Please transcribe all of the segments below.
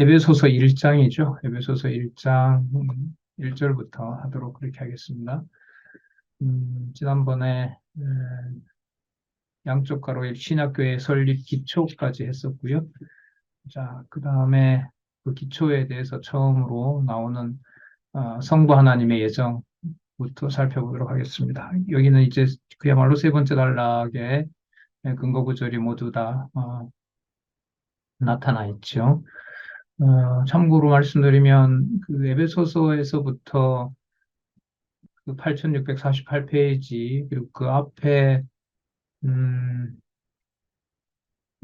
에베소서 1장이죠. 에베소서 1장 1절부터 하도록 그렇게 하겠습니다. 지난번에 양쪽 가로의 신약교회 설립 기초까지 했었고요. 자, 그 다음에 그 기초에 대해서 처음으로 나오는 성부 하나님의 예정부터 살펴보도록 하겠습니다. 여기는 이제 그야말로 세 번째 단락의 근거 구절이 모두 다 나타나 있죠. 참고로 말씀드리면 그 에베소서에서부터 그 8648페이지 그리고 그 앞에 음,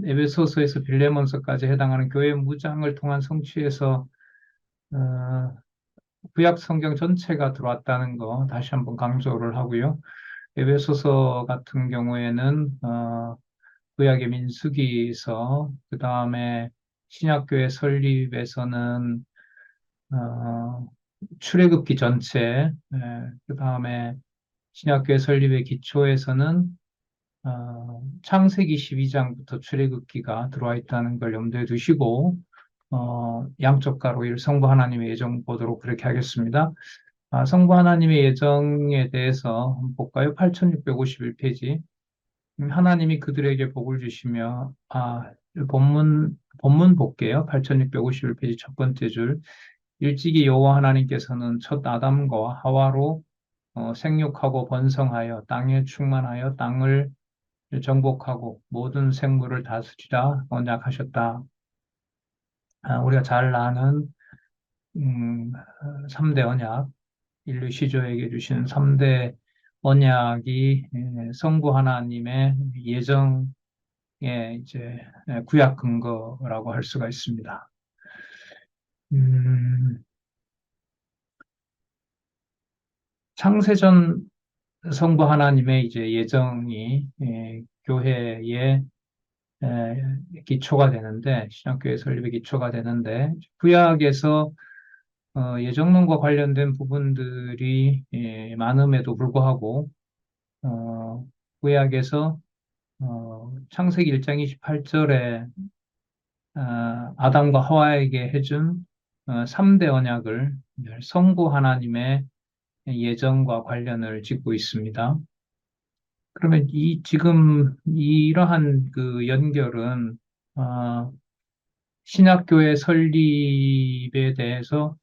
에베소서에서 빌레몬서까지 해당하는 교회 무장을 통한 성취에서 어, 구약 성경 전체가 들어왔다는 거 다시 한번 강조를 하고요. 에베소서 같은 경우에는 구약의 민수기서 그 다음에 신약교회 설립에서는 어, 출애굽기 전체, 그 다음에 신약교회 설립의 기초에서는 창세기 12장부터 출애굽기가 들어와 있다는 걸 염두에 두시고 양쪽 가로 성부 하나님의 예정 보도록 그렇게 하겠습니다. 성부 하나님의 예정에 대해서 한번 볼까요? 8651페이지. 하나님이 그들에게 복을 주시며, 본문 볼게요. 8651페이지 첫 번째 줄. 일찍이 여호와 하나님께서는 첫 아담과 하와로 생육하고 번성하여 땅에 충만하여 땅을 정복하고 모든 생물을 다스리라 언약하셨다. 우리가 잘 아는 3대 언약, 인류 시조에게 주신 3대 언약이 성부 하나님의 예정의 이제 구약 근거라고 할 수가 있습니다. 음, 창세전 성부 하나님의 이제 예정이 교회의 기초가 되는데, 신약교회 설립의 기초가 되는데, 구약에서 예정론과 관련된 부분들이 많음에도 불구하고 구약에서 창세기 1장 28절에 아담과 하와에게 해준 3대 언약을 성부 하나님의 예정과 관련을 짓고 있습니다. 그러면 지금 이러한 그 연결은 신약교회 설립에 대해서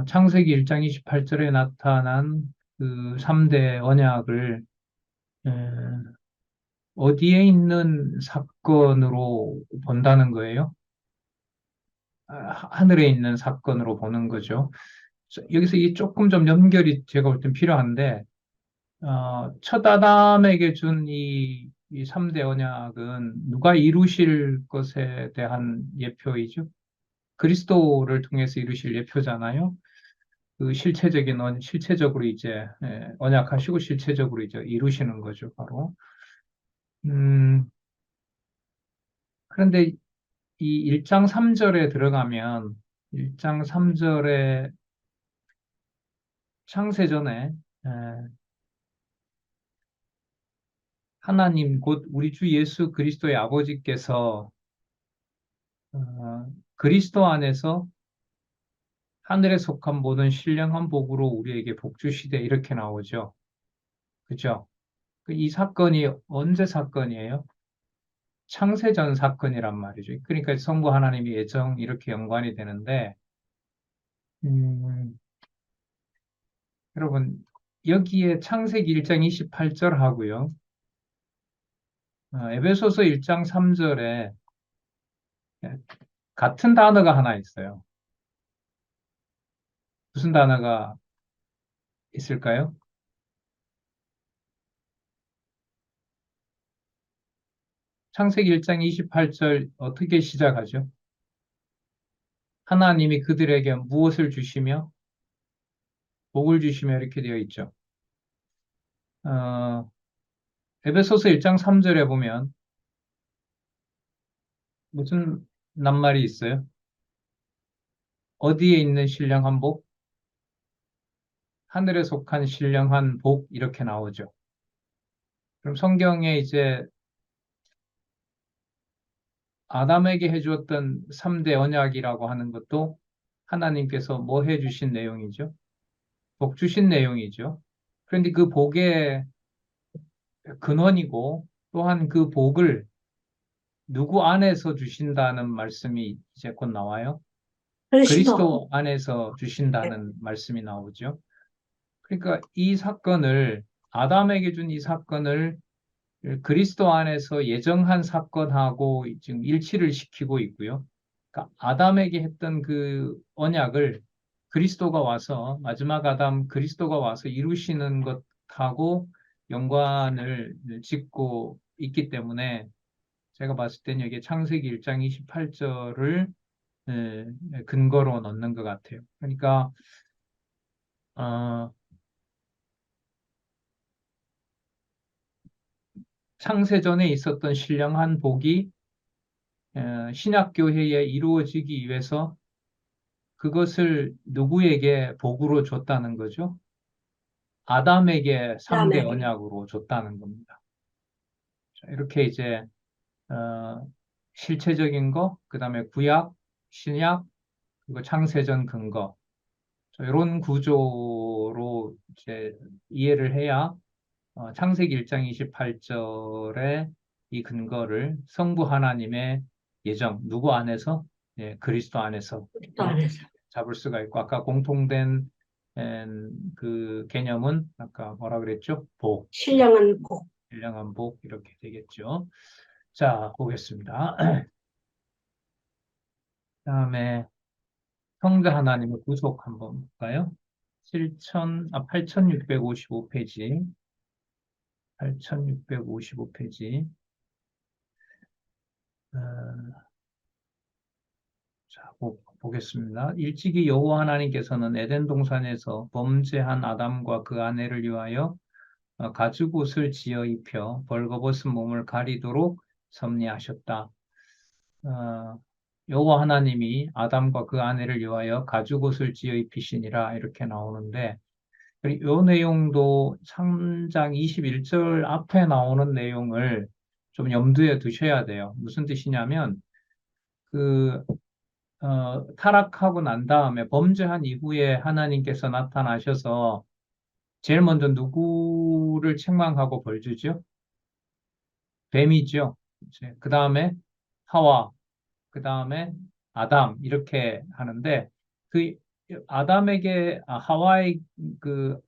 창세기 1장 28절에 나타난 그 3대 언약을 에, 어디에 있는 사건으로 본다는 거예요? 하늘에 있는 사건으로 보는 거죠. 여기서 이 조금 좀 연결이 제가 볼 땐 필요한데, 첫 아담에게 준 이 3대 언약은 누가 이루실 것에 대한 예표이죠? 그리스도를 통해서 이루실 예표잖아요. 그 실체적으로 이제 언약하시고 실체적으로 이제 이루시는 거죠, 바로. 음, 그런데 이 1장 3절에 들어가면 1장 3절에 창세전에 에, 하나님 곧 우리 주 예수 그리스도의 아버지께서 그리스도 안에서 하늘에 속한 모든 신령한 복으로 우리에게 복 주시되 이렇게 나오죠. 그죠? 이 사건이 언제 사건이에요? 창세전 사건이란 말이죠. 그러니까 성부 하나님의 예정 이렇게 연관이 되는데, 음, 여러분, 여기에 창세기 1장 28절 하고요. 에베소서 1장 3절에 같은 단어가 하나 있어요. 무슨 단어가 있을까요? 창세기 1장 28절 어떻게 시작하죠? 하나님이 그들에게 무엇을 주시며 복을 주시며 이렇게 되어 있죠. 어, 에베소서 1장 3절에 보면 무슨 낱말이 있어요? 어디에 있는 신령한 복? 하늘에 속한 신령한 복 이렇게 나오죠. 그럼 성경에 이제 아담에게 해주었던 3대 언약이라고 하는 것도 하나님께서 뭐 해주신 내용이죠? 복 주신 내용이죠. 그런데 그 복의 근원이고 또한 그 복을 누구 안에서 주신다는 말씀이 이제 곧 나와요. 그리스도. 그리스도 안에서 주신다는 말씀이 나오죠. 그러니까 이 사건을 아담에게 준 이 사건을 그리스도 안에서 예정한 사건하고 지금 일치를 시키고 있고요. 그러니까 아담에게 했던 그 언약을 그리스도가 와서 마지막 아담 그리스도가 와서 이루시는 것하고 연관을 짓고 있기 때문에 제가 봤을 때는 여기 창세기 1장 28절을 근거로 넣는 것 같아요. 그러니까 어, 창세전에 있었던 신령한 복이 신약교회에 이루어지기 위해서 그것을 누구에게 복으로 줬다는 거죠? 아담에게 3대 아담에게. 언약으로 줬다는 겁니다. 자, 이렇게 이제 실체적인 거, 그다음에 구약, 신약, 그리고 창세전 근거 이런 구조로 이제 이해를 해야 창세기 1장 28절의 이 근거를 성부 하나님의 예정, 누구 안에서? 예, 그리스도 안에서 그리스도 이렇게 안에서. 잡을 수가 있고, 아까 공통된 그 개념은 아까 뭐라 그랬죠? 복, 신령한 복. 신령한 복 이렇게 되겠죠. 자, 보겠습니다. 그다음에 성자 하나님의 구속 한번 볼까요? 8655페이지, 8655페이지. 자, 보겠습니다. 일찍이 여호와 하나님께서는 에덴 동산에서 범죄한 아담과 그 아내를 위하여 가죽옷을 지어 입혀 벌거벗은 몸을 가리도록 섭리하셨다. 어, 여호와 하나님이 아담과 그 아내를 위하여 가죽옷을 지어 입히시니라 이렇게 나오는데 이 내용도 3장 21절 앞에 나오는 내용을 좀 염두에 두셔야 돼요. 무슨 뜻이냐면 그 타락하고 난 다음에 범죄한 이후에 하나님께서 나타나셔서 제일 먼저 누구를 책망하고 벌 주죠? 뱀이죠. 그 다음에 하와, 그 다음에 아담 이렇게 하는데 그 아담에게 하와의 그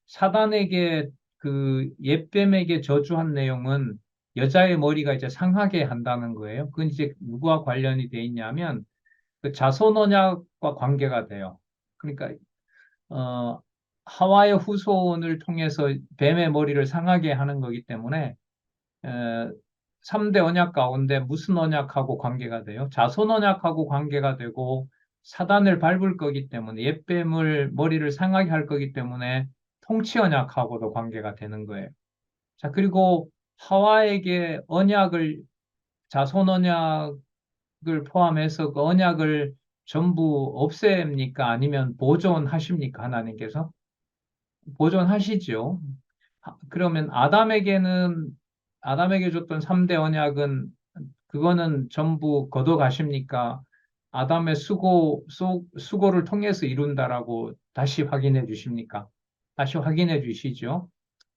사단에게 그 옛뱀에게 저주한 내용은 여자의 머리가 이제 상하게 한다는 거예요. 그건 이제 누구와 관련이 돼 있냐면 그 자손 언약과 관계가 돼요. 그러니까 어, 하와의 후손을 통해서 뱀의 머리를 상하게 하는 거기 때문에 에, 3대 언약 가운데 무슨 언약하고 관계가 돼요? 자손 언약하고 관계가 되고 사단을 밟을 거기 때문에 옛뱀을 머리를 상하게 할 거기 때문에 통치 언약하고도 관계가 되는 거예요. 자, 그리고 하와에게 언약을 자손 언약을 포함해서 그 언약을 전부 없앱니까? 아니면 보존하십니까? 하나님께서? 보존하시죠. 그러면 아담에게 줬던 3대 언약은 그거는 전부 거둬 가십니까? 아담의 수고를 통해서 이룬다라고 다시 확인해 주십니까? 다시 확인해 주시죠.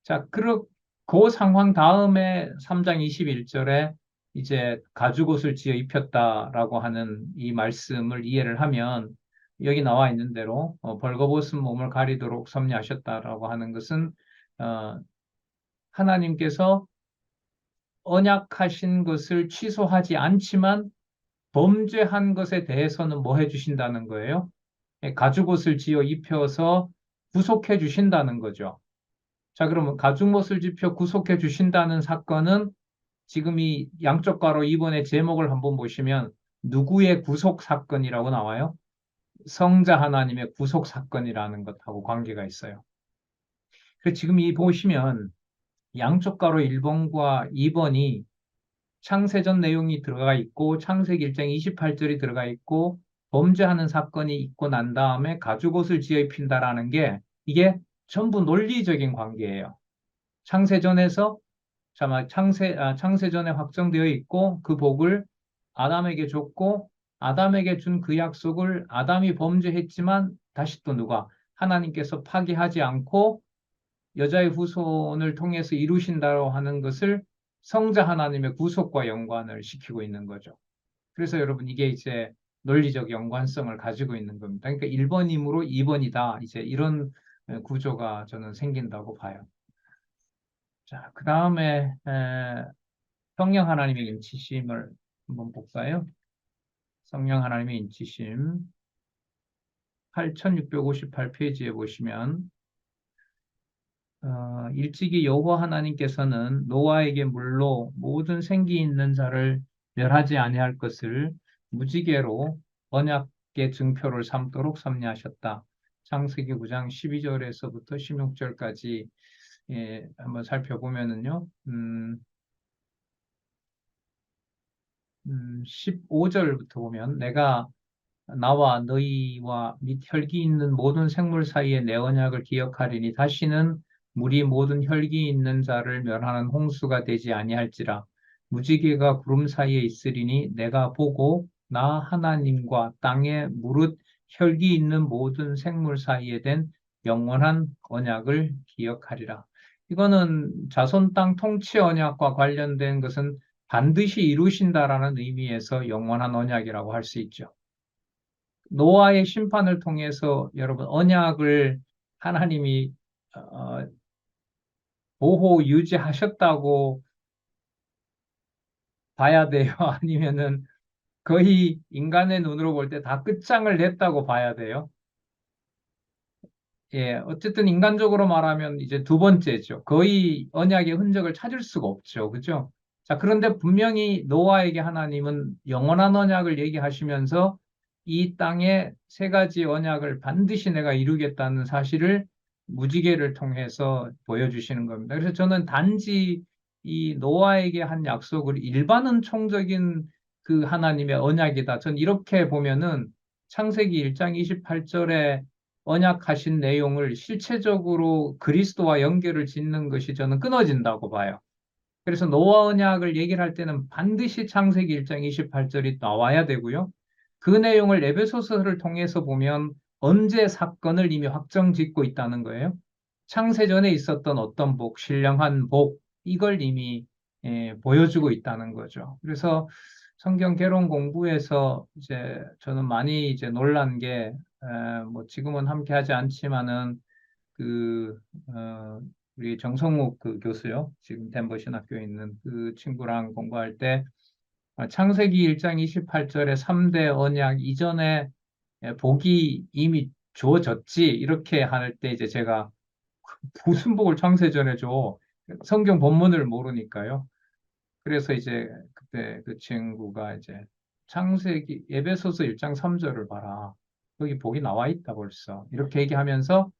자, 그 상황 다음에 3장 21절에 이제 가죽옷을 지어 입혔다라고 하는 이 말씀을 이해를 하면 여기 나와 있는 대로 벌거벗은 몸을 가리도록 섭리하셨다라고 하는 것은 어, 하나님께서 언약하신 것을 취소하지 않지만 범죄한 것에 대해서는 뭐 해주신다는 거예요? 예, 가죽옷을 지어 입혀서 구속해 주신다는 거죠. 자, 그러면 가죽옷을 입혀 구속해 주신다는 사건은 지금 이 양쪽 가로 이번에 제목을 한번 보시면 누구의 구속 사건이라고 나와요? 성자 하나님의 구속 사건이라는 것하고 관계가 있어요. 그 지금 이 보시면 양쪽 가로 1번과 2번이 창세전 내용이 들어가 있고 창세기 1장 28절이 들어가 있고 범죄하는 사건이 있고 난 다음에 가죽옷을 지어 입힌다라는 게 이게 전부 논리적인 관계예요. 창세전에서 창세전에 확정되어 있고 그 복을 아담에게 줬고 아담에게 준 그 약속을 아담이 범죄했지만 다시 또 누가 하나님께서 파기하지 않고 여자의 후손을 통해서 이루신다고 하는 것을 성자 하나님의 구속과 연관을 시키고 있는 거죠. 그래서 여러분 이게 이제 논리적 연관성을 가지고 있는 겁니다. 그러니까 1번이므로 2번이다. 이제 이런 구조가 저는 생긴다고 봐요. 자, 그 다음에 성령 하나님의 인치심을 한번 볼까요? 성령 하나님의 인치심 8658페이지에 보시면 일찍이 여호와 하나님께서는 노아에게 물로 모든 생기 있는 자를 멸하지 아니할 것을 무지개로 언약의 증표를 삼도록 섭리하셨다. 창세기 9장 12절에서부터 16절까지 한번 살펴보면은요. 15절부터 보면 내가 나와 너희와 및 혈기 있는 모든 생물 사이의 내 언약을 기억하리니 다시는 물이 모든 혈기 있는 자를 멸하는 홍수가 되지 아니할지라 무지개가 구름 사이에 있으리니 내가 보고 나 하나님과 땅에 무릇 혈기 있는 모든 생물 사이에 된 영원한 언약을 기억하리라. 이거는 자손 땅 통치 언약과 관련된 것은 반드시 이루신다라는 의미에서 영원한 언약이라고 할 수 있죠. 노아의 심판을 통해서 여러분 언약을 하나님이 어, 보호 유지하셨다고 봐야 돼요? 아니면은 거의 인간의 눈으로 볼 때 다 끝장을 냈다고 봐야 돼요? 예, 어쨌든 인간적으로 말하면 이제 두 번째죠. 거의 언약의 흔적을 찾을 수가 없죠. 그죠? 자, 그런데 분명히 노아에게 하나님은 영원한 언약을 얘기하시면서 이 땅에 세 가지 언약을 반드시 내가 이루겠다는 사실을 무지개를 통해서 보여주시는 겁니다. 그래서 저는 단지 이 노아에게 한 약속을 일반은 총적인 그 하나님의 언약이다. 전 이렇게 보면은 창세기 1장 28절에 언약하신 내용을 실체적으로 그리스도와 연결을 짓는 것이 저는 끊어진다고 봐요. 그래서 노아 언약을 얘기를 할 때는 반드시 창세기 1장 28절이 나와야 되고요. 그 내용을 에베소서를 통해서 보면 언제 사건을 이미 확정짓고 있다는 거예요. 창세전에 있었던 어떤 복, 신령한 복, 이걸 이미 보여주고 있다는 거죠. 그래서 성경 개론 공부에서 이제 저는 많이 이제 놀란 게, 뭐 지금은 함께 하지 않지만은 그, 어, 우리 정성욱 그 교수요. 지금 덴버 신학교에 있는 그 친구랑 공부할 때 창세기 1장 28절에 3대 언약 이전에 복이 이미 주어졌지 이렇게 할 때 이제 제가 무슨 복을 창세전에 줘? 성경 본문을 모르니까요. 그래서 이제 그때 그 친구가 이제 창세기 에베소서 1장 3절을 봐라. 거기 복이 나와 있다 벌써. 이렇게 얘기하면서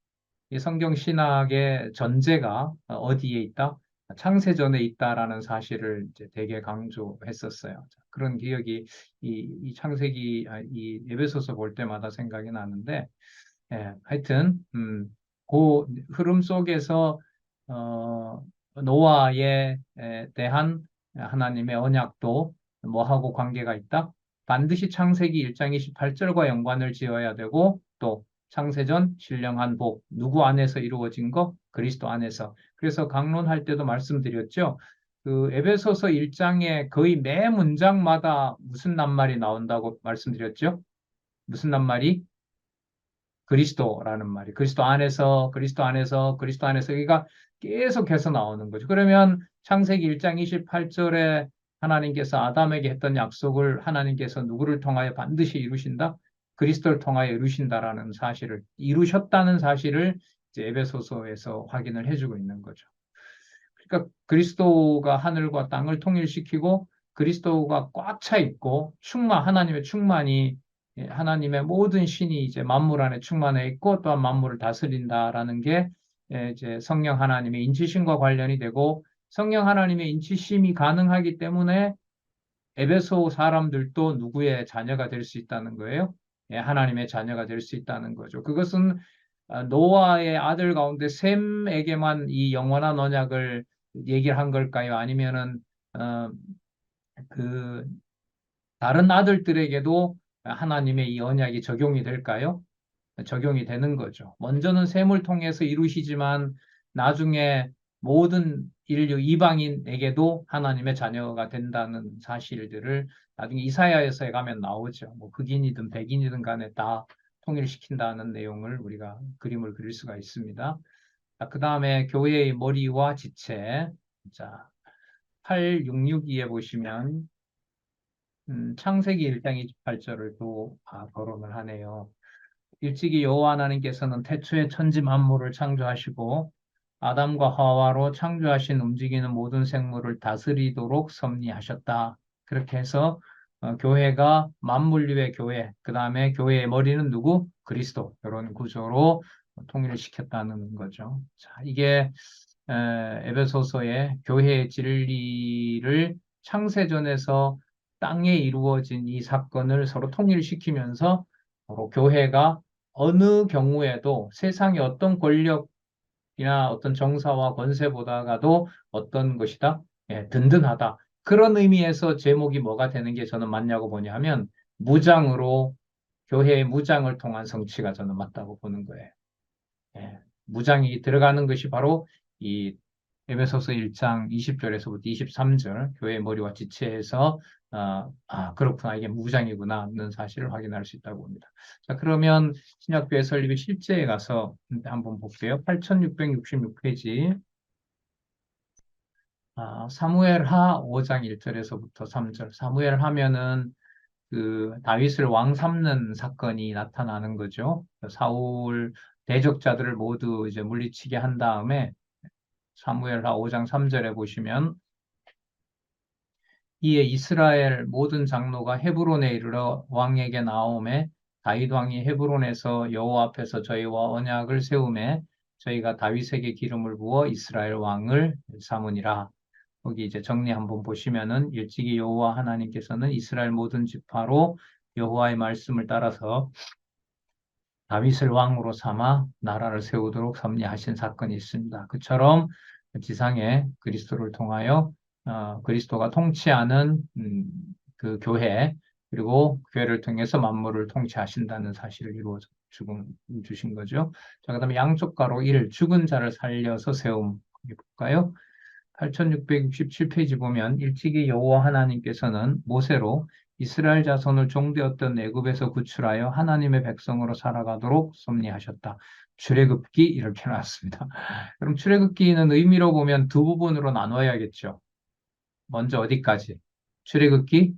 이 성경 신학의 전제가 어디에 있다? 창세전에 있다라는 사실을 이제 되게 강조했었어요. 그런 기억이 이 창세기, 이 에베소서 볼 때마다 생각이 나는데, 하여튼, 그 흐름 속에서, 어, 노아에 대한 하나님의 언약도 뭐하고 관계가 있다? 반드시 창세기 1장 28절과 연관을 지어야 되고, 또 창세전 신령한 복, 누구 안에서 이루어진 거? 그리스도 안에서. 그래서 강론할 때도 말씀드렸죠. 그 에베소서 1장에 거의 매 문장마다 무슨 낱말이 나온다고 말씀드렸죠? 무슨 낱말이? 그리스도라는 말이 그리스도 안에서 그리스도 안에서 그리스도 안에서 여기가 계속해서 나오는 거죠. 그러면 창세기 1장 28절에 하나님께서 아담에게 했던 약속을 하나님께서 누구를 통하여 반드시 이루신다? 그리스도를 통하여 이루신다라는 사실을 이루셨다는 사실을 이제 에베소서에서 확인을 해주고 있는 거죠. 그러니까 그리스도가 하늘과 땅을 통일시키고 그리스도가 꽉 차 있고 하나님의 충만이 하나님의 모든 신이 이제 만물 안에 충만해 있고 또한 만물을 다스린다라는 게 이제 성령 하나님의 인치심과 관련이 되고 성령 하나님의 인치심이 가능하기 때문에 에베소 사람들도 누구의 자녀가 될 수 있다는 거예요. 하나님의 자녀가 될 수 있다는 거죠. 그것은 노아의 아들 가운데 셈에게만 이 영원한 언약을 얘기를 한 걸까요? 아니면은 어, 그 다른 아들들에게도 하나님의 이 언약이 적용이 될까요? 적용이 되는 거죠. 먼저는 셈을 통해서 이루시지만 나중에 모든 인류 이방인에게도 하나님의 자녀가 된다는 사실들을 나중에 이사야에서 가면 나오죠. 뭐 흑인이든 백인이든 간에 다 통일시킨다는 내용을 우리가 그림을 그릴 수가 있습니다. 그 다음에 교회의 머리와 지체. 자, 8662에 보시면 창세기 1장 28절을 또 거론을 하네요. 일찍이 여호와 하나님께서는 태초에 천지 만물을 창조하시고 아담과 하와로 창조하신 움직이는 모든 생물을 다스리도록 섭리하셨다. 그렇게 해서 교회가 만물류의 교회, 그 다음에 교회의 머리는 누구? 그리스도. 이런 구조로 통일을 시켰다는 거죠. 자, 이게 에베소서의 교회의 진리를 창세전에서 땅에 이루어진 이 사건을 서로 통일시키면서 바로 교회가 어느 경우에도 세상의 어떤 권력이나 어떤 정사와 권세보다가도 어떤 것이다? 예, 든든하다. 그런 의미에서 제목이 뭐가 되는 게 저는 맞냐고 보냐면 무장으로 교회의 무장을 통한 성취가 저는 맞다고 보는 거예요. 예, 무장이 들어가는 것이 바로 이 에베소서 1장 20절에서부터 23절 교회의 머리와 지체에서 그렇구나 이게 무장이구나 하는 사실을 확인할 수 있다고 봅니다. 자 그러면 신약교회 설립의 실제에 가서 한번 볼게요. 8666페이지 사무엘하 5장 1절에서부터 3절 사무엘 하면은 그 다윗을 왕 삼는 사건이 나타나는 거죠. 사울 대적자들을 모두 이제 물리치게 한 다음에 사무엘하 5장 3절에 보시면 이에 이스라엘 모든 장로가 헤브론에 이르러 왕에게 나오매 다윗 왕이 헤브론에서 여호와 앞에서 저희와 언약을 세우매 저희가 다윗에게 기름을 부어 이스라엘 왕을 삼으니라. 거기 이제 정리 한번 보시면은 일찍이 여호와 하나님께서는 이스라엘 모든 지파로 여호와의 말씀을 따라서 다윗을 왕으로 삼아 나라를 세우도록 섭리하신 사건이 있습니다. 그처럼 지상에 그리스도를 통하여 그리스도가 통치하는 그 교회 그리고 교회를 통해서 만물을 통치하신다는 사실을 이루어 주신 거죠. 자, 그다음에 양쪽 가로 1 죽은 자를 살려서 세움 볼까요? 8667페이지 보면 일찍이 여호와 하나님께서는 모세로 이스라엘 자손을 종되었던 애굽에서 구출하여 하나님의 백성으로 살아가도록 섭리하셨다. 출애굽기 이렇게 나왔습니다. 그럼 출애굽기는 의미로 보면 두 부분으로 나눠야겠죠. 먼저 어디까지? 출애굽기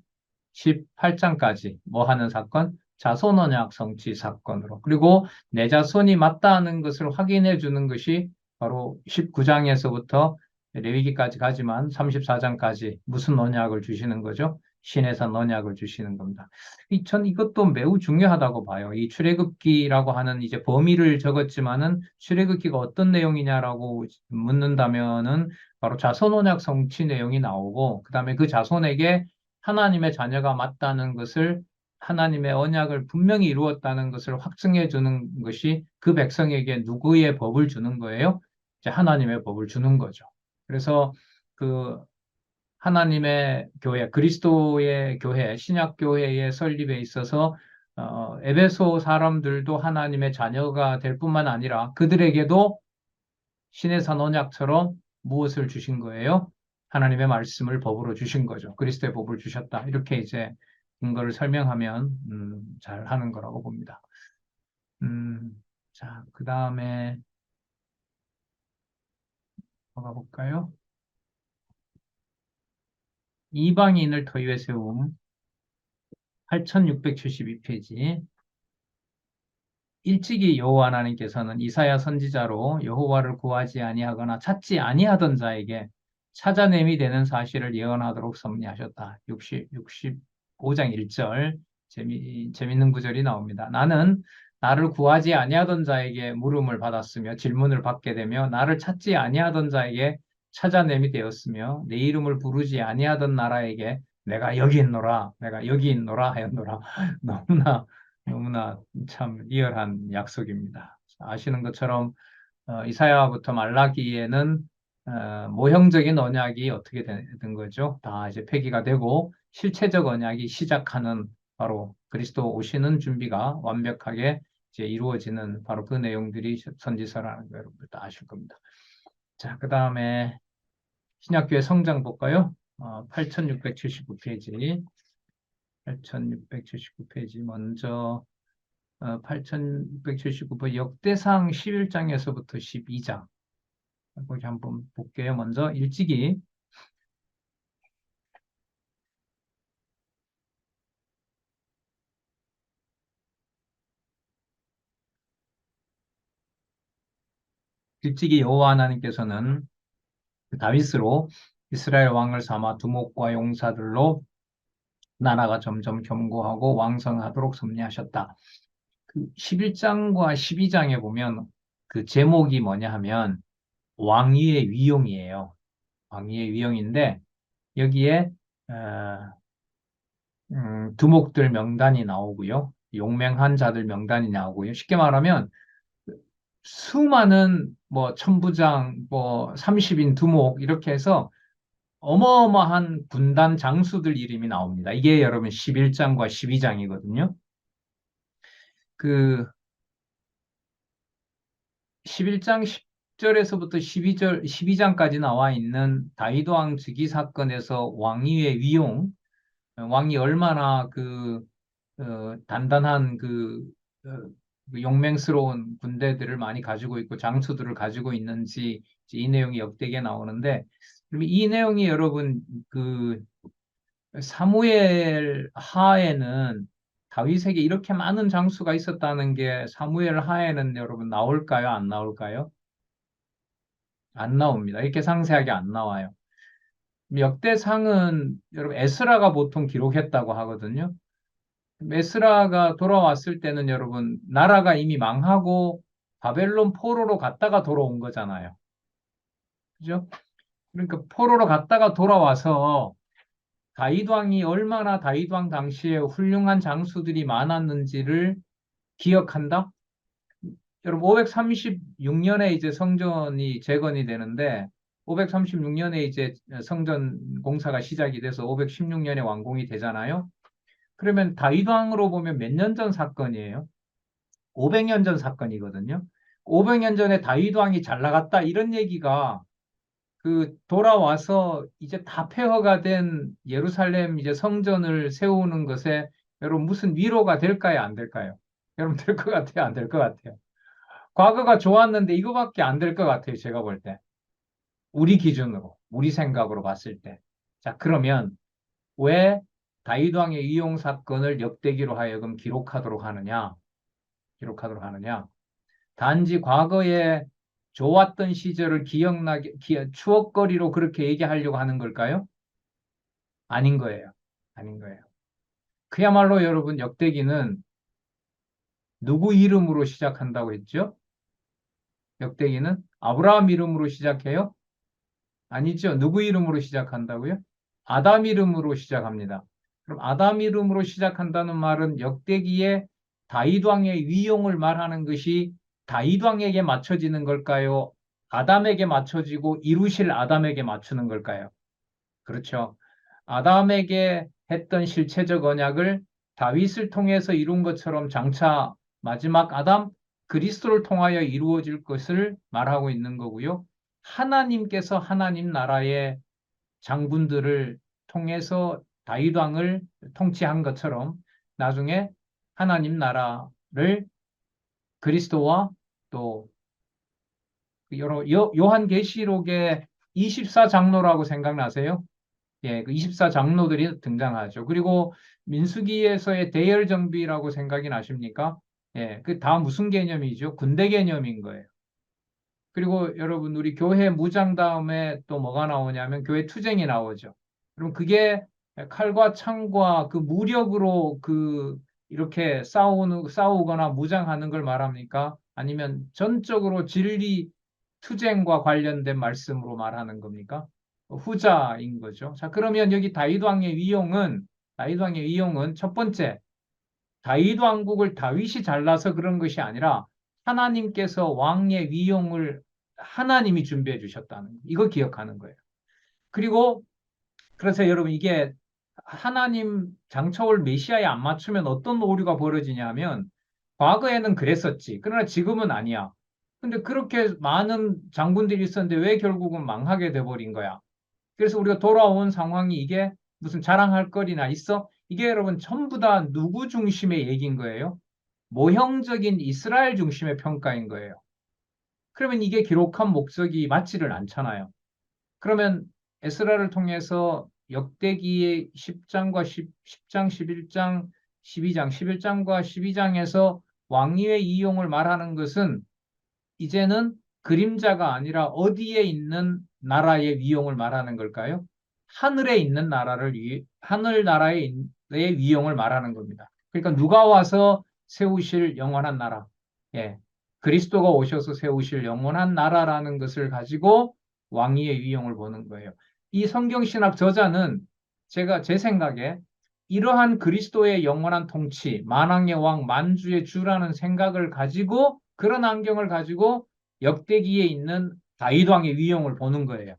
18장까지 뭐 하는 사건? 자손 언약 성취 사건으로. 그리고 내 자손이 맞다는 것을 확인해 주는 것이 바로 19장에서부터 레위기까지 가지만 34장까지 무슨 언약을 주시는 거죠? 신해산 언약을 주시는 겁니다. 전 이것도 매우 중요하다고 봐요. 이 출애굽기라고 하는 이제 범위를 적었지만은 출애굽기가 어떤 내용이냐라고 묻는다면은 바로 자손 언약 성취 내용이 나오고 그다음에 그 자손에게 하나님의 자녀가 맞다는 것을 하나님의 언약을 분명히 이루었다는 것을 확증해 주는 것이 그 백성에게 누구의 법을 주는 거예요? 이제 하나님의 법을 주는 거죠. 그래서 그 하나님의 교회, 그리스도의 교회, 신약 교회의 설립에 있어서 에베소 사람들도 하나님의 자녀가 될 뿐만 아니라 그들에게도 신의 산 언약처럼 무엇을 주신 거예요? 하나님의 말씀을 법으로 주신 거죠. 그리스도의 법을 주셨다. 이렇게 이제 근거를 설명하면 잘 하는 거라고 봅니다. 자, 그 다음에 뭐가 볼까요? 이방인을 터위에 세움 8672페이지 일찍이 여호와 하나님께서는 이사야 선지자로 여호와를 구하지 아니하거나 찾지 아니하던 자에게 찾아냄이 되는 사실을 예언하도록 섭리하셨다. 65장 1절 재밌는 구절이 나옵니다. 나는 나를 구하지 아니하던 자에게 물음을 받았으며 질문을 받게 되며 나를 찾지 아니하던 자에게 찾아냄이 되었으며 내 이름을 부르지 아니하던 나라에게 내가 여기 있노라 내가 여기 있노라 하였노라. 너무나 참 리얼한 약속입니다. 아시는 것처럼 이사야부터 말라기에는 모형적인 언약이 어떻게 된 거죠? 다 이제 폐기가 되고 실체적 언약이 시작하는 바로 그리스도 오시는 준비가 완벽하게 이제 이루어지는 바로 그 내용들이 선지서라는 거 여러분들 다 아실 겁니다. 자, 그 다음에 신약교회 성장 볼까요? 8679페이지. 8679페이지 먼저 8679번 역대상 11장에서부터 12장 거기 한번 볼게요. 먼저 일찍이 여호와 하나님께서는 다윗으로 이스라엘 왕을 삼아 두목과 용사들로 나라가 점점 견고하고 왕성하도록 섭리하셨다. 그 11장과 12장에 보면 그 제목이 뭐냐 하면 왕위의 위용이에요. 왕위의 위용인데 여기에 두목들 명단이 나오고요. 용맹한 자들 명단이 나오고요. 쉽게 말하면 수많은 뭐 천부장, 뭐 30인 두목 이렇게 해서 어마어마한 군단 장수들 이름이 나옵니다. 이게 여러분 11장과 12장이거든요. 그 11장 10절에서부터 12장까지 나와 있는 다윗 왕 즉위 사건에서 왕위의 위용, 왕이 얼마나 단단한 어, 그 용맹스러운 군대들을 많이 가지고 있고 장수들을 가지고 있는지 이 내용이 역대기에 나오는데 그럼 이 내용이 여러분 그 사무엘 하에는 다윗에게 이렇게 많은 장수가 있었다는 게 사무엘 하에는 여러분 나올까요? 안 나올까요? 안 나옵니다. 이렇게 상세하게 안 나와요. 역대상은 여러분 에스라가 보통 기록했다고 하거든요. 에스라가 돌아왔을 때는 여러분 나라가 이미 망하고 바벨론 포로로 갔다가 돌아온 거잖아요. 그죠? 그러니까 포로로 갔다가 돌아와서 다윗 왕이 얼마나 다윗 왕 당시에 훌륭한 장수들이 많았는지를 기억한다? 여러분 536년에 이제 성전이 재건이 되는데 536년에 이제 성전 공사가 시작이 돼서 516년에 완공이 되잖아요. 그러면 다윗 왕으로 보면 몇 년 전 사건이에요? 500년 전 사건이거든요. 500년 전에 다윗 왕이 잘 나갔다 이런 얘기가 그 돌아와서 이제 다 폐허가 된 예루살렘 이제 성전을 세우는 것에 여러분 무슨 위로가 될까요? 안 될까요? 여러분 될 것 같아요? 안 될 것 같아요? 과거가 좋았는데 이거밖에 안 될 것 같아요. 제가 볼 때. 우리 기준으로, 우리 생각으로 봤을 때. 자, 그러면 왜 다윗 왕의 이용 사건을 역대기로 하여금 기록하도록 하느냐? 기록하도록 하느냐? 단지 과거에 좋았던 시절을 추억거리로 그렇게 얘기하려고 하는 걸까요? 아닌 거예요. 아닌 거예요. 그야말로 여러분 역대기는 누구 이름으로 시작한다고 했죠? 역대기는 아브라함 이름으로 시작해요? 아니죠. 누구 이름으로 시작한다고요? 아담 이름으로 시작합니다. 그럼 아담 이름으로 시작한다는 말은 역대기에 다윗 왕의 위용을 말하는 것이 다윗 왕에게 맞춰지는 걸까요? 아담에게 맞춰지고 이루실 아담에게 맞추는 걸까요? 그렇죠. 아담에게 했던 실체적 언약을 다윗을 통해서 이룬 것처럼 장차 마지막 아담 그리스도를 통하여 이루어질 것을 말하고 있는 거고요. 하나님께서 하나님 나라의 장군들을 통해서 다윗 왕을 통치한 것처럼 나중에 하나님 나라를 그리스도와 또 여러 요한계시록의 24장로라고 생각나세요? 예, 그 24장로들이 등장하죠. 그리고 민수기에서의 대열정비라고 생각이 나십니까? 예, 그 다 무슨 개념이죠? 군대 개념인 거예요. 그리고 여러분, 우리 교회 무장 다음에 또 뭐가 나오냐면 교회 투쟁이 나오죠. 그럼 그게 칼과 창과 그 무력으로 이렇게 싸우거나 무장하는 걸 말합니까? 아니면 전적으로 진리 투쟁과 관련된 말씀으로 말하는 겁니까? 후자인 거죠. 자, 그러면 여기 다윗 왕의 위용은 첫 번째, 다윗 왕국을 다윗이 잘라서 그런 것이 아니라 하나님께서 왕의 위용을 하나님이 준비해 주셨다는 거. 이거 기억하는 거예요. 그리고 그래서 여러분 이게 하나님 장차올 메시아에 안 맞추면 어떤 오류가 벌어지냐면 과거에는 그랬었지. 그러나 지금은 아니야. 근데 그렇게 많은 장군들이 있었는데 왜 결국은 망하게 돼버린 거야? 그래서 우리가 돌아온 상황이 이게 무슨 자랑할 거리나 있어? 이게 여러분 전부 다 누구 중심의 얘기인 거예요? 모형적인 이스라엘 중심의 평가인 거예요. 그러면 이게 기록한 목적이 맞지를 않잖아요. 그러면 에스라를 통해서 역대기의 10장과 10장, 11장, 12장, 11장과 12장에서 왕위의 이용을 말하는 것은 이제는 그림자가 아니라 어디에 있는 나라의 위용을 말하는 걸까요? 하늘에 있는 하늘 나라의 위용을 말하는 겁니다. 그러니까 누가 와서 세우실 영원한 나라, 예, 그리스도가 오셔서 세우실 영원한 나라라는 것을 가지고 왕위의 위용을 보는 거예요. 이 성경신학 저자는 제 생각에 이러한 그리스도의 영원한 통치, 만왕의 왕, 만주의 주라는 생각을 가지고 그런 안경을 가지고 역대기에 있는 다윗 왕의 위용을 보는 거예요.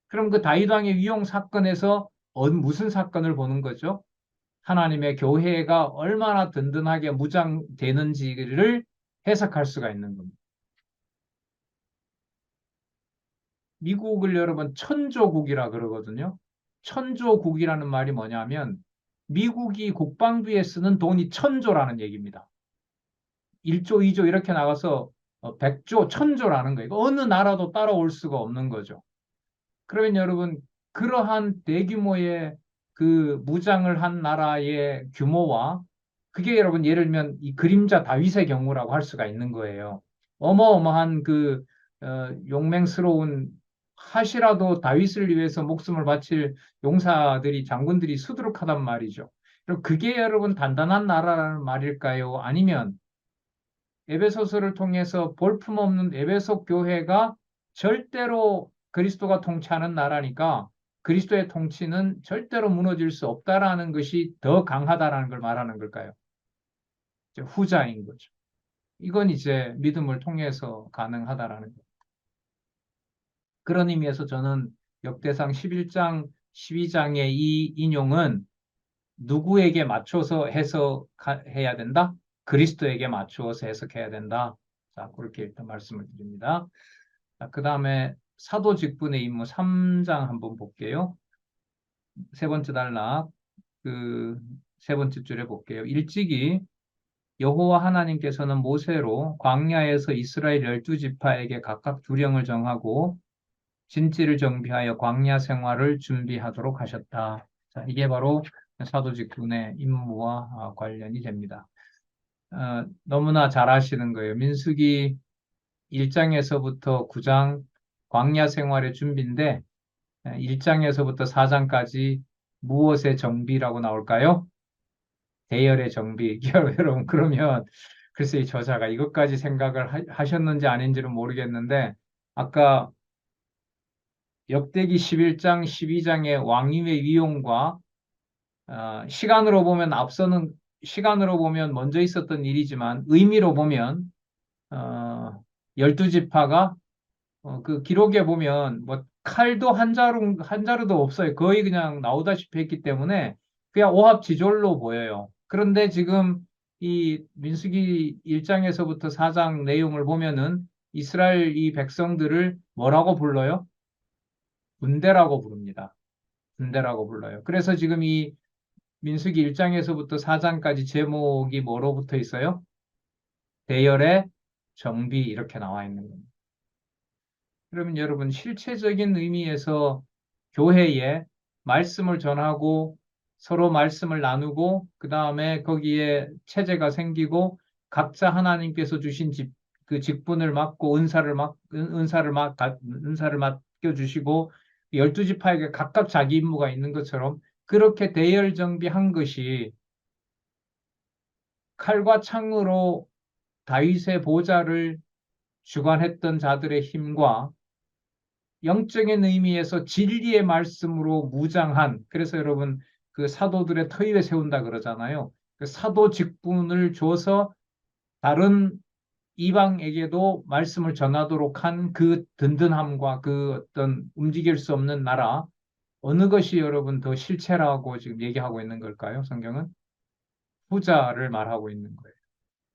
그럼 그 다윗 왕의 위용 사건에서 무슨 사건을 보는 거죠? 하나님의 교회가 얼마나 든든하게 무장되는지를 해석할 수가 있는 겁니다. 미국을 여러분 천조국이라 그러거든요. 천조국이라는 말이 뭐냐면 미국이 국방비에 쓰는 돈이 천조라는 얘기입니다. 1조, 2조 이렇게 나가서 100조, 1000조라는 거예요. 어느 나라도 따라올 수가 없는 거죠. 그러면 여러분, 그러한 대규모의 그 무장을 한 나라의 규모와 그게 여러분 예를 들면 이 그림자 다윗의 경우라고 할 수가 있는 거예요. 어마어마한 그 용맹스러운 하시라도 다윗을 위해서 목숨을 바칠 용사들이 장군들이 수두룩하단 말이죠. 그럼 그게 여러분 단단한 나라라는 말일까요? 아니면 에베소서를 통해서 볼품없는 에베소 교회가 절대로 그리스도가 통치하는 나라니까 그리스도의 통치는 절대로 무너질 수 없다라는 것이 더 강하다라는 걸 말하는 걸까요? 이제 후자인 거죠. 이건 이제 믿음을 통해서 가능하다라는 거예요. 그런 의미에서 저는 역대상 11장, 12장의 이 인용은 누구에게 맞춰서 해석해야 된다? 그리스도에게 맞추어서 해석해야 된다. 자, 그렇게 일단 말씀을 드립니다. 자, 그 다음에 사도 직분의 임무 3장 한번 볼게요. 세 번째 단락, 그 세 번째 줄에 볼게요. 일찍이 여호와 하나님께서는 모세로 광야에서 이스라엘 12지파에게 각각 두령을 정하고 진지를 정비하여 광야 생활을 준비하도록 하셨다. 자, 이게 바로 사도직분의 임무와 관련이 됩니다. 너무나 잘 아시는 거예요. 민수기 1장에서부터 9장 광야 생활의 준비인데 1장에서부터 4장까지 무엇의 정비라고 나올까요? 대열의 정비. 여러분 그러면 글쎄 이 저자가 이것까지 생각을 하셨는지 아닌지는 모르겠는데 아까 역대기 11장, 12장의 왕임의 위용과 시간으로 보면 시간으로 보면 먼저 있었던 일이지만 의미로 보면 12지파가 그 기록에 보면 뭐 칼도 한 자루도 없어요. 거의 그냥 나오다시피 했기 때문에 그냥 오합지졸로 보여요. 그런데 지금 이 민수기 1장에서부터 4장 내용을 보면은 이스라엘 이 백성들을 뭐라고 불러요? 군대라고 부릅니다. 군대라고 불러요. 그래서 지금 이 민수기 1장에서부터 4장까지 제목이 뭐로 붙어 있어요? 대열의 정비 이렇게 나와 있는 겁니다. 그러면 여러분 실체적인 의미에서 교회에 말씀을 전하고 서로 말씀을 나누고 그 다음에 거기에 체제가 생기고 각자 하나님께서 주신 그 직분을 맡고 은사를 맡겨 주시고 12지파에게 각각 자기 임무가 있는 것처럼 그렇게 대열 정비한 것이 칼과 창으로 다윗의 보좌를 주관했던 자들의 힘과 영적인 의미에서 진리의 말씀으로 무장한, 그래서 여러분 그 사도들의 터위에 세운다 그러잖아요. 그 사도 직분을 줘서 다른 이방에게도 말씀을 전하도록 한 그 든든함과 그 어떤 움직일 수 없는 나라, 어느 것이 여러분 더 실체라고 지금 얘기하고 있는 걸까요? 성경은 후자를 말하고 있는 거예요.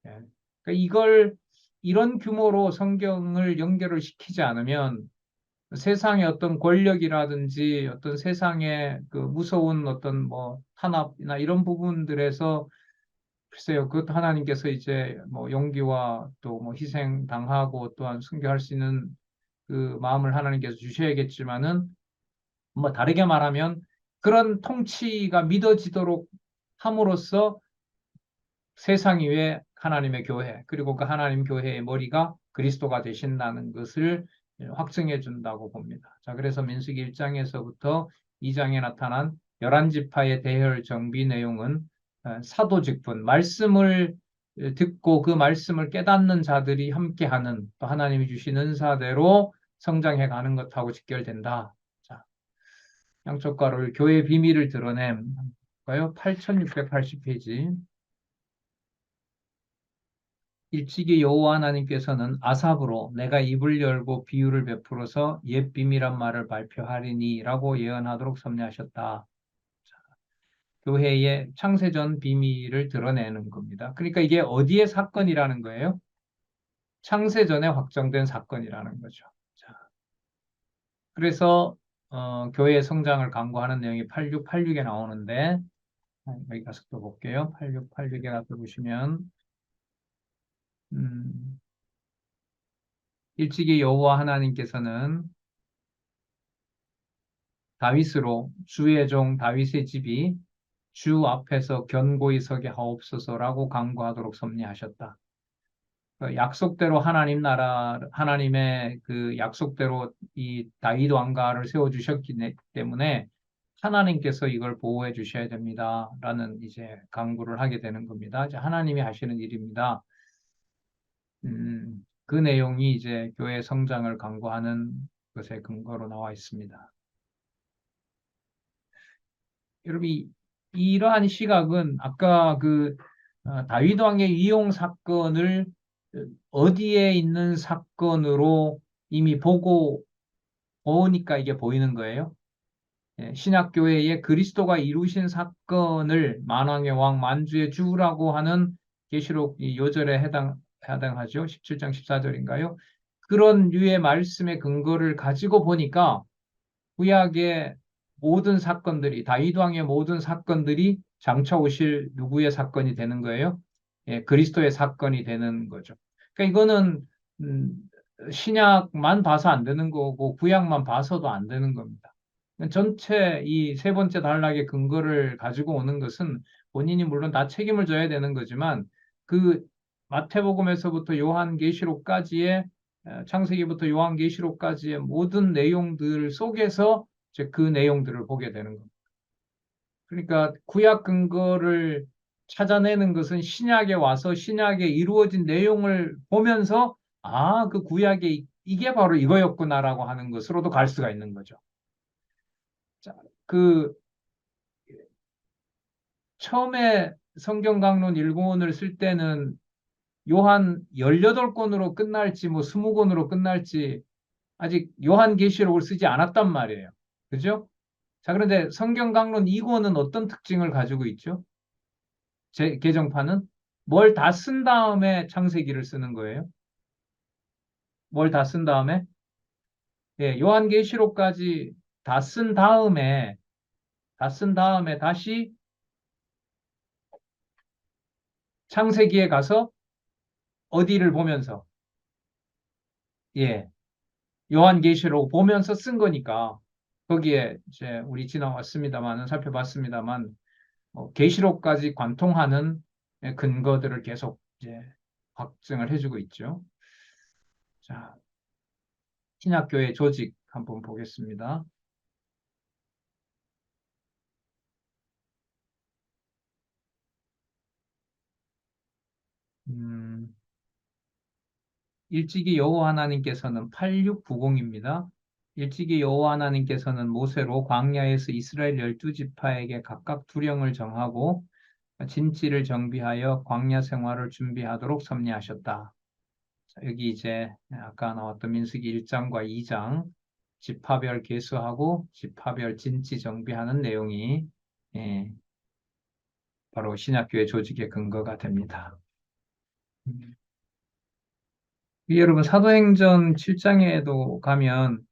예. 그러니까 이런 규모로 성경을 연결을 시키지 않으면 세상의 어떤 권력이라든지 어떤 세상의 그 무서운 어떤 뭐 탄압이나 이런 부분들에서 글쎄요, 그것도 하나님께서 이제 뭐 용기와 또 뭐 희생 당하고 또한 순교할 수 있는 그 마음을 하나님께서 주셔야겠지만은 뭐 다르게 말하면 그런 통치가 믿어지도록 함으로써 세상 위에 하나님의 교회, 그리고 그 하나님 교회의 머리가 그리스도가 되신다는 것을 확증해 준다고 봅니다. 자, 그래서 민수기 1장에서부터 2장에 나타난 11지파의 대열 정비 내용은 사도 직분, 말씀을 듣고 그 말씀을 깨닫는 자들이 함께하는 또 하나님이 주신 은사대로 성장해 가는 것하고 직결된다. 자, 양쪽 가로를 교회의 비밀을 드러냄. 볼까요? 8680페이지. 일찍이 여호와 하나님께서는 아삽으로 내가 입을 열고 비유를 베풀어서 옛 비밀한 말을 발표하리니라고 예언하도록 섭리하셨다. 교회의 창세전 비밀을 드러내는 겁니다. 그러니까 이게 어디의 사건이라는 거예요? 창세전에 확정된 사건이라는 거죠. 자, 그래서 교회의 성장을 강구하는 내용이 8686에 나오는데 여기 가서 또 볼게요. 8686에 가서 보시면 음, 일찍이 여호와 하나님께서는 다윗으로 주의 종 다윗의 집이 주 앞에서 견고히 서게 하옵소서라고 간구하도록 섭리하셨다. 그 약속대로 하나님 나라, 하나님의 그 약속대로 이 다윗 왕가를 세워주셨기 때문에 하나님께서 이걸 보호해 주셔야 됩니다. 라는 이제 간구를 하게 되는 겁니다. 이제 하나님이 하시는 일입니다. 그 내용이 이제 교회 성장을 간구하는 것의 근거로 나와 있습니다. 여러분, 이러한 시각은 아까 그 다윗 왕의 이용 사건을 어디에 있는 사건으로 이미 보고 보니까 이게 보이는 거예요. 예, 신약교회에 그리스도가 이루신 사건을 만왕의 왕 만주의 주라고 하는 계시록 이 요절에 해당하죠. 17장 14절인가요? 그런 류의 말씀의 근거를 가지고 보니까 구약의 모든 사건들이 다윗 왕의 모든 사건들이 장차 오실 누구의 사건이 되는 거예요? 예, 그리스도의 사건이 되는 거죠. 그러니까 이거는 음, 신약만 봐서 안 되는 거고 구약만 봐서도 안 되는 겁니다. 전체 이 세 번째 단락의 근거를 가지고 오는 것은 본인이 물론 다 책임을 져야 되는 거지만 그 마태복음에서부터 요한계시록까지의 창세기부터 요한계시록까지의 모든 내용들 속에서 이제 그 내용들을 보게 되는 겁니다. 그러니까 구약 근거를 찾아내는 것은 신약에 와서 신약에 이루어진 내용을 보면서 아, 그 구약에 이게 바로 이거였구나라고 하는 것으로도 갈 수가 있는 거죠. 자, 그 처음에 성경 강론 1권을 쓸 때는 요한 18권으로 끝날지 뭐 20권으로 끝날지 아직 요한계시록을 쓰지 않았단 말이에요. 그죠? 자, 그런데 성경 강론 2권은 어떤 특징을 가지고 있죠? 제 개정판은 뭘 다 쓴 다음에 창세기를 쓰는 거예요. 뭘 다 쓴 다음에 예, 요한계시록까지 다 쓴 다음에 다시 창세기에 가서 어디를 보면서 예, 요한계시록 보면서 쓴 거니까 거기에 이제 우리 지나왔습니다만은 살펴봤습니다만 계시록까지 관통하는 근거들을 계속 이제 확증을 해주고 있죠. 자, 신약교회 조직 한번 보겠습니다. 음, 일찍이 여호와 하나님께서는 8690입니다. 일찍이 여호와 하나님께서는 모세로 광야에서 이스라엘 12지파에게 각각 두령을 정하고 진지를 정비하여 광야 생활을 준비하도록 섭리하셨다. 여기 이제 아까 나왔던 민수기 1장과 2장 지파별 계수하고 지파별 진지 정비하는 내용이 예, 바로 신약교회 조직의 근거가 됩니다. 음. 여러분 사도행전 7장에도 가면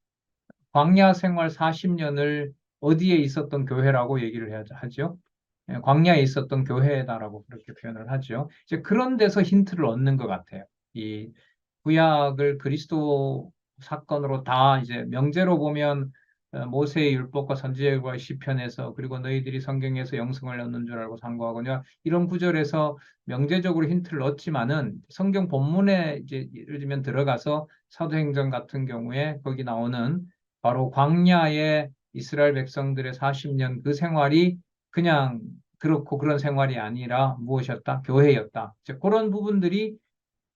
광야 생활 40년을 어디에 있었던 교회라고 얘기를 하죠. 예, 광야에 있었던 교회다라고 그렇게 표현을 하죠. 이제 그런 데서 힌트를 얻는 것 같아요. 이 구약을 그리스도 사건으로 다 이제 명제로 보면 모세의 율법과 선지자의 시편에서 그리고 너희들이 성경에서 영성을 얻는 줄 알고 상고하거냐 이런 구절에서 명제적으로 힌트를 얻지만은 성경 본문에 이제 예를 들면 들어가서 사도행전 같은 경우에 거기 나오는 바로 광야의 이스라엘 백성들의 40년 그 생활이 그냥 그렇고 그런 생활이 아니라 무엇이었다? 교회였다. 이제 그런 부분들이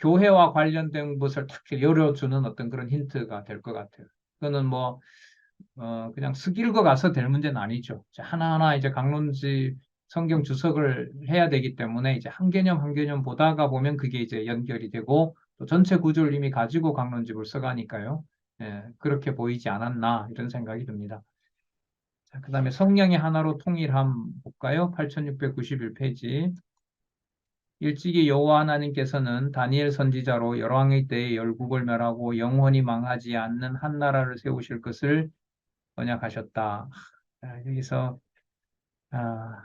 교회와 관련된 것을 탁 열어주는 어떤 그런 힌트가 될 것 같아요. 그거는 뭐, 그냥 쓱 읽어가서 될 문제는 아니죠. 이제 하나하나 이제 강론지 성경 주석을 해야 되기 때문에 이제 한 개념 한 개념 보다가 보면 그게 이제 연결이 되고 또 전체 구조를 이미 가지고 강론집을 써가니까요. 예, 그렇게 보이지 않았나 이런 생각이 듭니다. 자, 그 다음에 성령의 하나로 통일함 볼까요? 8691페이지. 일찍이 여호와 하나님께서는 다니엘 선지자로 열왕의 때에 열국을 멸하고 영원히 망하지 않는 한 나라를 세우실 것을 언약하셨다. 자, 여기서 아,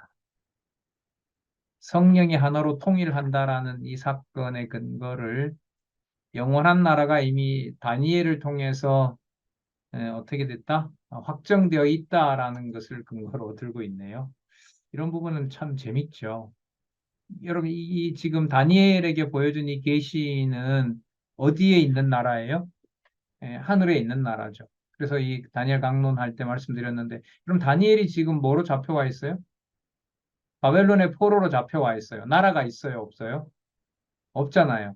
성령이 하나로 통일한다라는 이 사건의 근거를 영원한 나라가 이미 다니엘을 통해서 어떻게 됐다? 확정되어 있다라는 것을 근거로 들고 있네요. 이런 부분은 참 재밌죠. 여러분, 이 지금 다니엘에게 보여준 이 계시는 어디에 있는 나라예요? 예, 하늘에 있는 나라죠. 그래서 이 다니엘 강론할 때 말씀드렸는데, 그럼 다니엘이 지금 뭐로 잡혀와 있어요? 바벨론의 포로로 잡혀와 있어요. 나라가 있어요, 없어요? 없잖아요.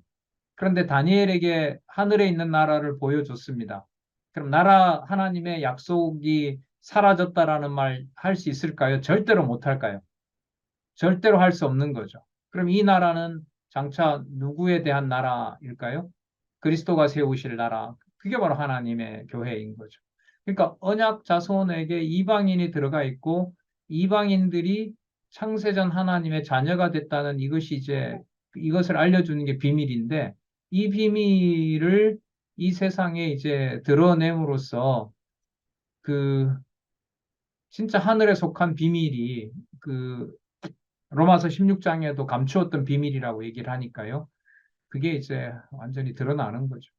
그런데 다니엘에게 하늘에 있는 나라를 보여줬습니다. 그럼 나라 하나님의 약속이 사라졌다라는 말 할 수 있을까요? 절대로 못 할까요? 절대로 할 수 없는 거죠. 그럼 이 나라는 장차 누구에 대한 나라일까요? 그리스도가 세우실 나라. 그게 바로 하나님의 교회인 거죠. 그러니까 언약 자손에게 이방인이 들어가 있고 이방인들이 창세전 하나님의 자녀가 됐다는 이것이 이제 이것을 알려주는 게 비밀인데 이 비밀을 이 세상에 이제 드러냄으로써 그 진짜 하늘에 속한 비밀이 그 로마서 16장에도 감추었던 비밀이라고 얘기를 하니까요. 그게 이제 완전히 드러나는 거죠.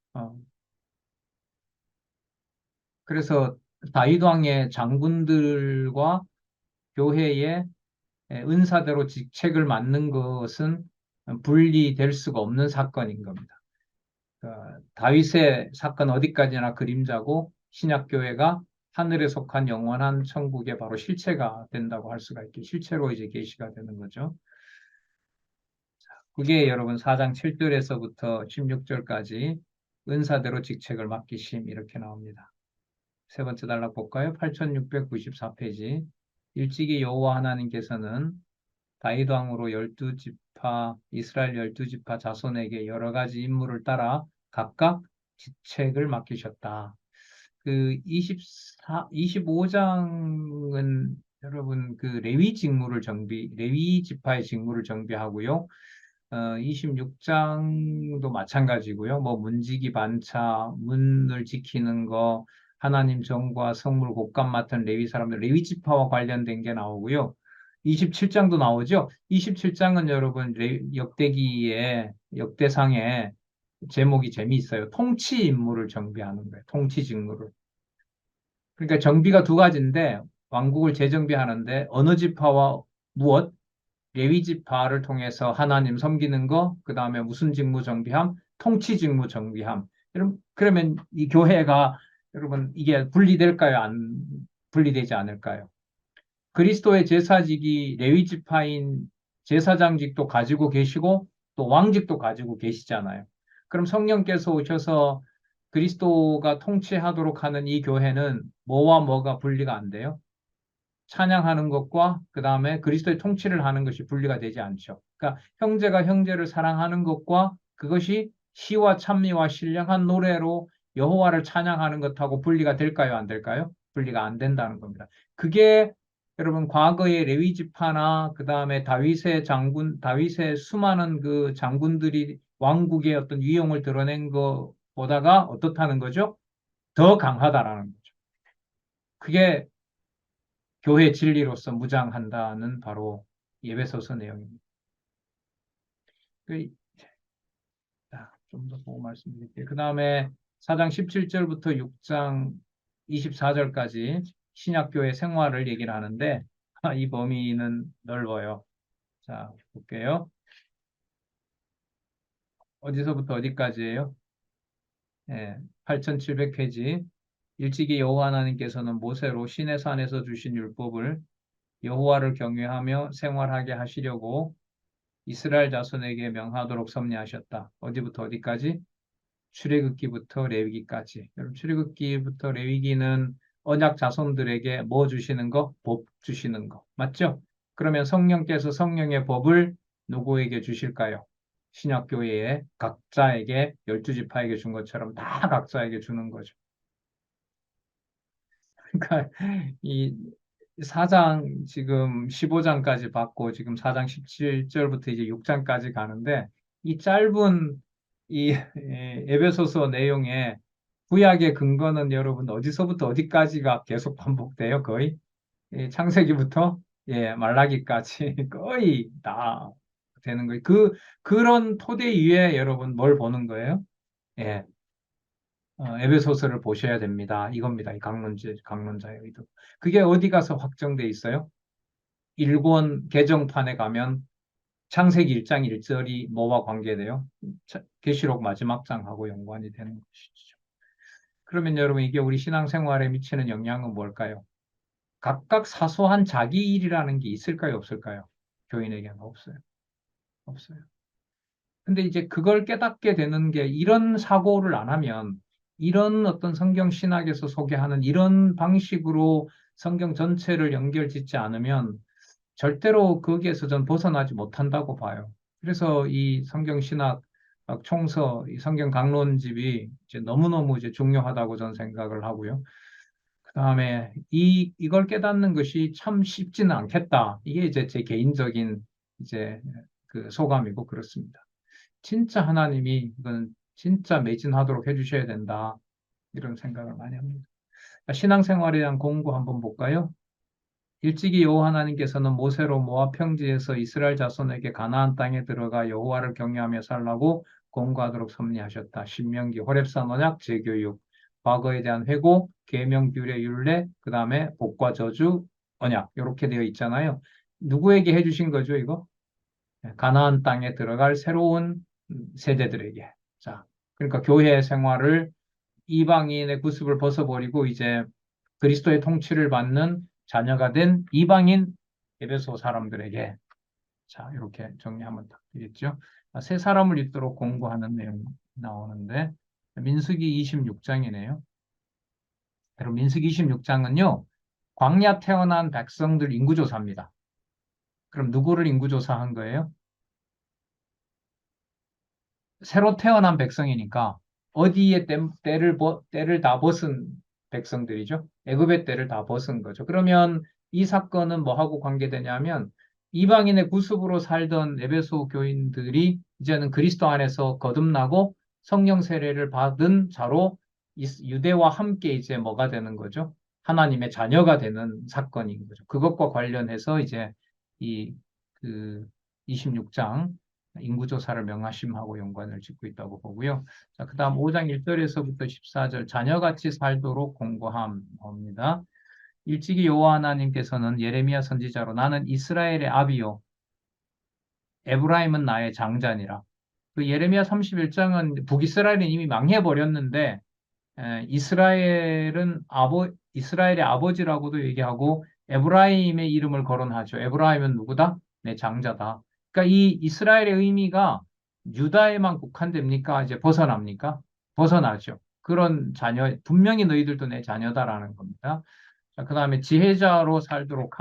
그래서 다윗 왕의 장군들과 교회의 은사대로 직책을 맡는 것은 분리될 수가 없는 사건인 겁니다. 다윗의 사건 어디까지나 그림자고 신약교회가 하늘에 속한 영원한 천국의 바로 실체가 된다고 할 수가 있게 실체로 이제 계시가 되는 거죠. 그게 여러분 4장 7절에서부터 16절까지 은사대로 직책을 맡기심 이렇게 나옵니다. 세 번째 단락 볼까요? 8694페이지. 일찍이 여호와 하나님께서는 다윗 왕으로 12지파 이스라엘 12지파 자손에게 여러 가지 임무를 따라 각각 직책을 맡기셨다. 그 25장은 여러분 그 레위 지파의 직무를 정비하고요. 26장도 마찬가지고요. 뭐 문지기 반차, 문을 지키는 거, 하나님 정과 성물 곡간 맡은 레위 사람들, 레위 지파와 관련된 게 나오고요. 27장도 나오죠. 27장은 여러분 역대기의 역대상의 제목이 재미있어요. 통치 임무를 정비하는 거예요. 통치 직무를. 그러니까 정비가 두 가지인데 왕국을 재정비하는데 어느 지파와 무엇? 레위 지파를 통해서 하나님 섬기는 거, 그 다음에 무슨 직무 정비함? 통치 직무 정비함. 그러면 이 교회가 여러분 이게 분리될까요? 안 분리되지 않을까요? 그리스도의 제사직이 레위 지파인 제사장직도 가지고 계시고 또 왕직도 가지고 계시잖아요. 그럼 성령께서 오셔서 그리스도가 통치하도록 하는 이 교회는 뭐와 뭐가 분리가 안 돼요? 찬양하는 것과 그 다음에 그리스도의 통치를 하는 것이 분리가 되지 않죠. 그러니까 형제가 형제를 사랑하는 것과 그것이 시와 찬미와 신령한 노래로 여호와를 찬양하는 것하고 분리가 될까요? 안 될까요? 분리가 안 된다는 겁니다. 그게 여러분 과거의 레위 지파나 그 다음에 다윗의 장군, 다윗의 수많은 그 장군들이 왕국의 어떤 위용을 드러낸 것보다가 어떻다는 거죠? 더 강하다라는 거죠. 그게 교회 진리로서 무장한다는 바로 에베소서 내용입니다. 좀 더 보고 말씀드릴게요. 그 다음에 4장 17절부터 6장 24절까지 신약교회 생활을 얘기를 하는데 이 범위는 넓어요. 자, 볼게요. 어디서부터 어디까지예요? 8700페이지. 일찍이 여호와 하나님께서는 모세로 시내 산에서 주신 율법을 여호와를 경외하며 생활하게 하시려고 이스라엘 자손에게 명하도록 섭리하셨다. 어디부터 어디까지? 출애굽기부터 레위기까지. 여러분 출애굽기부터 레위기는 언약 자손들에게 뭐 주시는 거? 법 주시는 거. 맞죠? 그러면 성령께서 성령의 법을 누구에게 주실까요? 신약교회에 각자에게 12지파에게 준 것처럼 다 각자에게 주는 거죠. 그러니까 이 4장 지금 15장까지 받고 지금 4장 17절부터 이제 6장까지 가는데 이 짧은 이 에베소서 내용에 구약의 근거는 여러분 어디서부터 어디까지가 계속 반복돼요? 거의 창세기부터 말라기까지 거의 다 되는 거예요. 그런 토대 위에 여러분 뭘 보는 거예요? 예, 에베소서를 보셔야 됩니다. 이겁니다. 이 강론자의 의도. 그게 어디 가서 확정돼 있어요? 일본 개정판에 가면 창세기 1장 1절이 뭐와 관계돼요? 계시록 마지막 장하고 연관이 되는 것이죠. 그러면 여러분 이게 우리 신앙생활에 미치는 영향은 뭘까요? 각각 사소한 자기 일이라는 게 있을까요? 없을까요? 교인에게는 없어요. 없어요. 근데 이제 그걸 깨닫게 되는 게 이런 사고를 안 하면 이런 어떤 성경 신학에서 소개하는 이런 방식으로 성경 전체를 연결짓지 않으면 절대로 거기에서 전 벗어나지 못한다고 봐요. 그래서 이 성경 신학 총서, 이 성경 강론집이 이제 너무너무 이제 중요하다고 저는 생각을 하고요. 그다음에 이걸 깨닫는 것이 참 쉽지는 않겠다. 이게 이제 제 개인적인 이제 그 소감이고 그렇습니다. 진짜 하나님이 이건 진짜 매진하도록 해주셔야 된다. 이런 생각을 많이 합니다. 신앙생활에 대한 공부 한번 볼까요? 일찍이 여호와 하나님께서는 모세로 모압 평지에서 이스라엘 자손에게 가나안 땅에 들어가 여호와를 경외하며 살라고 공고하도록 섭리하셨다. 신명기, 호렙산 언약, 재교육, 과거에 대한 회고, 계명, 규례, 율례, 그 다음에 복과 저주, 언약 이렇게 되어 있잖아요. 누구에게 해주신 거죠, 이거? 가나안 땅에 들어갈 새로운 세대들에게. 자, 그러니까 교회 생활을 이방인의 구습을 벗어버리고 이제 그리스도의 통치를 받는 자녀가 된 이방인 에베소 사람들에게 자 이렇게 정리하면 딱 되겠죠. 세 사람을 읽도록 공부하는 내용 나오는데 민수기 26장이네요. 여러분 민수기 26장은요. 광야 태어난 백성들 인구조사입니다. 그럼 누구를 인구조사한 거예요? 새로 태어난 백성이니까 어디에 때를 다 벗은 백성들이죠. 애굽의 때를 다 벗은 거죠. 그러면 이 사건은 뭐하고 관계되냐면 이방인의 구습으로 살던 에베소 교인들이 이제는 그리스도 안에서 거듭나고 성령 세례를 받은 자로 유대와 함께 이제 뭐가 되는 거죠? 하나님의 자녀가 되는 사건인 거죠. 그것과 관련해서 이제 이그 26장 인구조사를 명하심하고 연관을 짓고 있다고 보고요. 자, 그 다음 5장 1절에서부터 14절 자녀같이 살도록 공고함입니다. 일찍이 여호와 하나님께서는 예레미야 선지자로 나는 이스라엘의 아비요 에브라임은 나의 장자니라. 그 예레미야 31장은 북이스라엘은 이미 망해버렸는데 이스라엘의 아버지라고도 얘기하고 에브라임의 이름을 거론하죠. 에브라임은 누구다? 내 장자다. 그러니까 이 이스라엘의 의미가 유다에만 국한됩니까? 이제 벗어납니까? 벗어나죠. 그런 자녀, 분명히 너희들도 내 자녀다라는 겁니다. 자, 그 다음에 지혜자로 살도록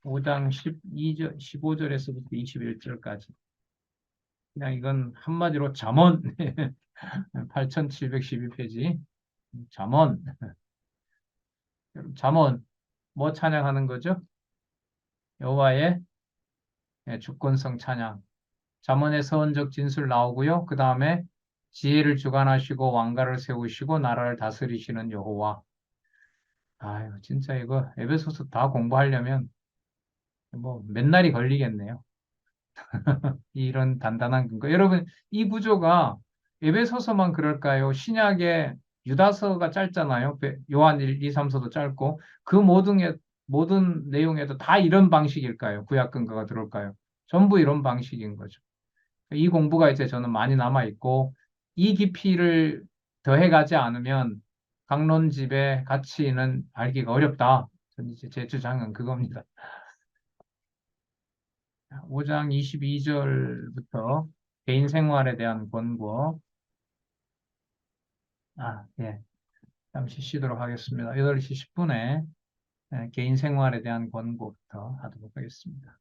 5장 15절에서부터 21절까지. 그냥 이건 한마디로 잠언. 8712페이지. 잠언. 잠언. 뭐 찬양하는 거죠? 여호와의 주권성 찬양. 잠언의 서원적 진술 나오고요. 그 다음에 지혜를 주관하시고 왕가를 세우시고 나라를 다스리시는 여호와. 아유, 진짜 이거 에베소서 다 공부하려면 뭐 몇 날이 걸리겠네요. 이런 단단한 근거. 여러분, 이 구조가 에베소서만 그럴까요? 신약의 유다서가 짧잖아요. 요한 1, 2, 3서도 짧고 그 모든 내용에도 다 이런 방식일까요? 구약 근거가 들어올까요? 전부 이런 방식인 거죠. 이 공부가 이제 저는 많이 남아 있고 이 깊이를 더해가지 않으면 강론집의 가치는 알기가 어렵다. 저는 이제 제 주장은 그겁니다. 5장 22절부터 개인 생활에 대한 권고. 예. 잠시 쉬도록 하겠습니다. 8시 10분에 개인 생활에 대한 권고부터 하도록 하겠습니다.